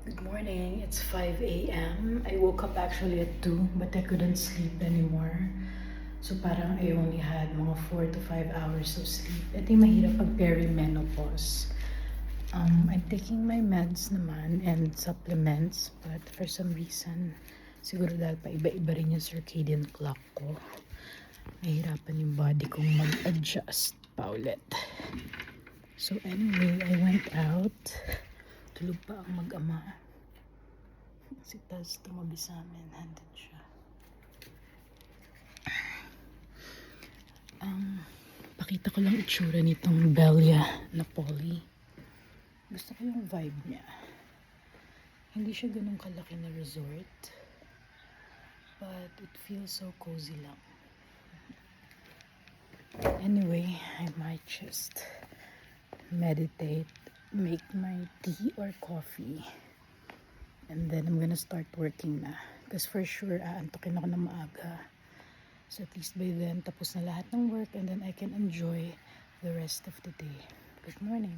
Good morning. It's 5 a.m. I woke up actually at 2 but I couldn't sleep anymore. So parang I only had mga 4 to 5 hours of sleep. Ito yung mahirap pag perimenopause. I'm taking my meds naman and supplements, but for some reason, siguro dahil pa iba-iba rin yung circadian clock ko, nahihirapan yung body kong mag-adjust pa ulit. So anyway, I went out. Tulog pa ang mag-ama. Si Taz tumabi sa amin. Handed siya. Pakita ko lang itsura nitong Belia Napoli. Gusto ko yung vibe niya. Hindi siya ganun kalaki na resort. But it feels so cozy lang. Anyway, I might just meditate, make my tea or coffee, and then I'm gonna start working na. Because for sure, aantokin ako ng maaga. So at least by then, tapos na lahat ng work and then I can enjoy the rest of the day. Good morning.